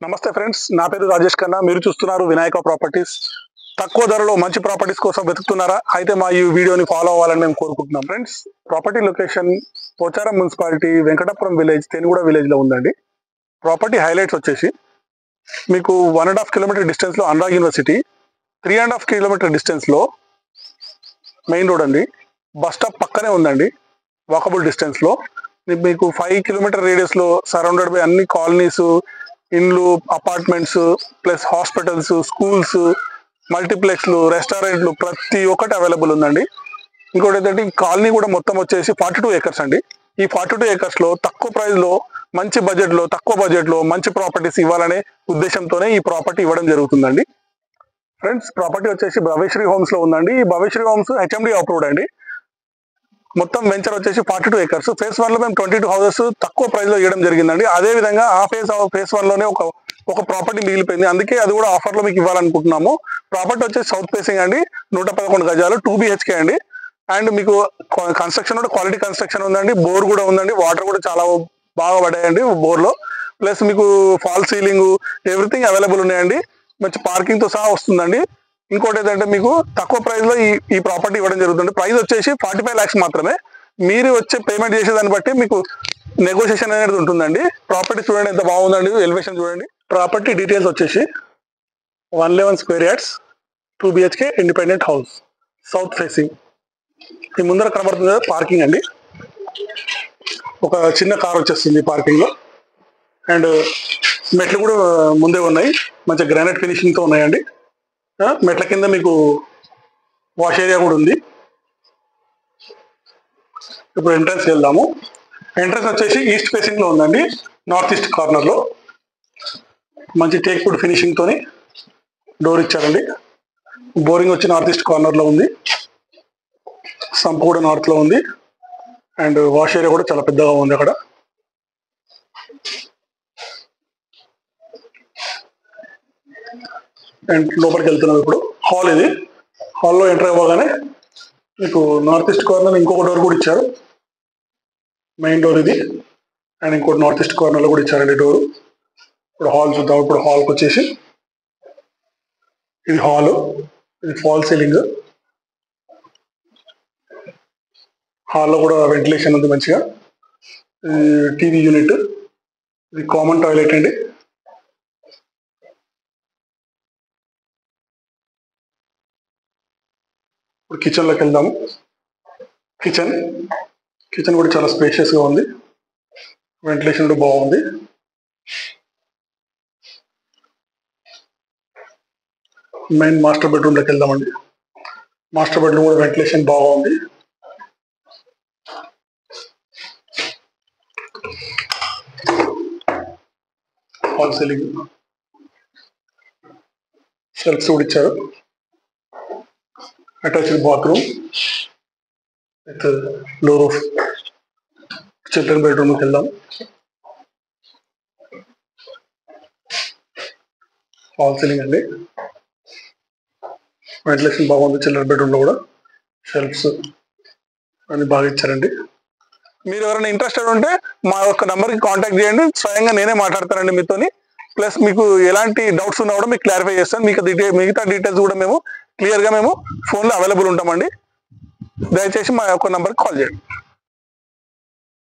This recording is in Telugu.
నమస్తే ఫ్రెండ్స్, నా పేరు రాజేష్ ఖన్నా. మీరు చూస్తున్నారు వినాయక ప్రాపర్టీస్. తక్కువ ధరలో మంచి ప్రాపర్టీస్ కోసం వెతుకుతున్నారా? అయితే మా ఈ వీడియోని ఫాలో అవ్వాలని మేము కోరుకుంటున్నాం. Friends, property location Pocharam municipality, Venkatapuram village, Tenuguda village లో ఉందండి. ప్రాపర్టీ హైలైట్స్ వచ్చేసి మీకు 1.5 కిలోమీటర్ డిస్టెన్స్ లో అనురాగ్ యూనివర్సిటీ, 3.5 కిలోమీటర్ డిస్టెన్స్ లో మెయిన్ రోడ్ అండి. బస్ స్టాప్ పక్కనే ఉందండి, వాకబుల్ డిస్టెన్స్ లో. మీకు 5 కిలోమీటర్ రేడియస్ లో సరౌండెడ్ బై అన్ని కాలనీస్, ఇండ్లు, అపార్ట్మెంట్స్, ప్లస్ హాస్పిటల్స్, స్కూల్స్, మల్టీప్లెక్స్లు, రెస్టారెంట్లు ప్రతి ఒక్కటి అవైలబుల్ ఉందండి. ఇంకోటి ఏంటంటే ఈ కాలనీ కూడా మొత్తం వచ్చేసి 42 ఏకర్స్ అండి. ఈ 42 ఏకర్స్ లో తక్కువ ప్రైస్ లో, మంచి బడ్జెట్ లో, తక్కువ బడ్జెట్ లో మంచి ప్రాపర్టీస్ ఇవ్వాలనే ఉద్దేశంతోనే ఈ ప్రాపర్టీ ఇవ్వడం జరుగుతుందండి. ఫ్రెండ్స్, ప్రాపర్టీ వచ్చేసి భవ్యశ్రీ హోమ్స్ లో ఉందండి. ఈ భవ్యశ్రీ హోమ్స్ హెచ్ఎండి అప్రూవ్డ్ అండి. మొత్తం వెంచర్ వచ్చేసి 42 ఏకర్స్. ఫేస్ 1 లో మేము 22 హౌసెస్ తక్కువ ప్రైస్ లో ఇవ్వడం జరిగిందండి. అదే విధంగా ఆ ఫేస్ 1 లోనే ఒక ప్రాపర్టీ మిగిలిపోయింది, అందుకే అది కూడా ఆఫర్ లో మీకు ఇవ్వాలనుకుంటున్నాము. ప్రాపర్టీ వచ్చేసి సౌత్ ఫేసింగ్ అండి, 111 గజాలు, 2 BHK అండి. అండ్ మీకు కన్స్ట్రక్షన్ కూడా క్వాలిటీ కన్స్ట్రక్షన్ ఉందండి. బోర్ కూడా ఉందండి, వాటర్ కూడా చాలా బాగా పడాయండి బోర్ లో. ప్లస్ మీకు ఫాల్ సీలింగ్, ఎవ్రీథింగ్ అవైలబుల్ ఉన్నాయండి. మంచి పార్కింగ్ తో సహా వస్తుందండి. ఇంకోటి ఏంటంటే మీకు తక్కువ ప్రైస్ లో ఈ ప్రాపర్టీ ఇవ్వడం జరుగుతుంది. ప్రైస్ వచ్చేసి 45 lakhs మాత్రమే. మీరు వచ్చే పేమెంట్ చేసేదాన్ని బట్టి మీకు నెగోషియేషన్ అనేది ఉంటుందండి. ప్రాపర్టీ చూడండి ఎంత బాగుందండి, ఎలివేషన్ చూడండి. ప్రాపర్టీ డీటెయిల్స్ వచ్చేసి 111 square yards, 2 BHK independent house, south facing. ఈ ముందర కనబడుతుంది పార్కింగ్ అండి. ఒక చిన్న కార్ వచ్చేస్తుంది పార్కింగ్ లో. అండ్ మెట్లు కూడా ముందే ఉన్నాయి, మంచి గ్రానైట్ ఫినిషింగ్ తో ఉన్నాయండి. మెట్ల కింద మీకు వాష్ ఏరియా కూడా ఉంది. ఇప్పుడు ఎంట్రన్స్ వెళ్దాము. ఎంట్రన్స్ వచ్చేసి ఈస్ట్ ఫేసింగ్ లో ఉందండి, నార్త్ ఈస్ట్ కార్నర్ లో. మంచి టేక్ వుడ్ ఫినిషింగ్ తోని డోర్ ఇచ్చారండి. బోరింగ్ వచ్చి నార్త్ ఈస్ట్ కార్నర్ లో ఉంది. సంప్ కూడా నార్త్ లో ఉంది. అండ్ వాష్ ఏరియా కూడా చాలా పెద్దగా ఉంది అక్కడ. అండ్ లోపలికి వెళ్తున్నాం ఇప్పుడు. హాల్ ఇది. హాల్లో ఎంటర్ అవ్వగానే మీకు నార్త్ ఈస్ట్ కార్నర్ ఇంకొక డోర్ కూడా ఇచ్చారు, మెయిన్ డోర్ ఇది. అండ్ ఇంకోటి నార్త్ ఈస్ట్ కార్నర్ లో కూడా ఇచ్చారండి డోర్. ఇప్పుడు హాల్ చూద్దాం. ఇప్పుడు హాల్కి వచ్చేసి ఇది హాల్, ఇది ఫాల్ సీలింగ్. హాల్లో కూడా వెంటిలేషన్ ఉంది మంచిగా. టీవీ యూనిట్, ఇది కామన్ టాయిలెట్ అండి. ఇప్పుడు కిచెన్ లోకి వెళ్దాము. కిచెన్ కూడా చాలా స్పేషియస్ గా ఉంది, వెంటిలేషన్ కూడా బాగుంది. మెయిన్ మాస్టర్ బెడ్రూమ్ లోకి వెళ్దామండి. మాస్టర్ బెడ్రూమ్ కూడా వెంటిలేషన్ బాగుంది. ఫాల్ సీలింగ్, షెల్ఫ్స్ కూడా ఇచ్చారు. అటాచ్డ్ బాత్రూమ్ విత్ లో రూఫ్. చిల్డ్రన్ బెడ్రూమ్కి వెళ్దాం. ఫాల్ సీలింగ్ అండి, వెంటిలేషన్ బాగుంది. చిల్డ్రన్ బెడ్రూమ్ లో కూడా షెల్ఫ్స్ అన్ని బాగా ఇచ్చారండి. మీరు ఎవరైనా ఇంట్రెస్టెడ్ ఉంటే మా యొక్క నంబర్కి కాంటాక్ట్ చేయండి, స్వయంగా నేనే మాట్లాడతానండి మీతోని. ప్లస్ మీకు ఎలాంటి డౌట్స్ ఉన్నా కూడా మీకు క్లారిఫై చేస్తాను. మీకు మిగతా డీటెయిల్స్ కూడా మేము క్లియర్గా ఫోన్లో అవైలబుల్ ఉంటామండి. దయచేసి మా యొక్క నంబర్కి కాల్ చేయండి.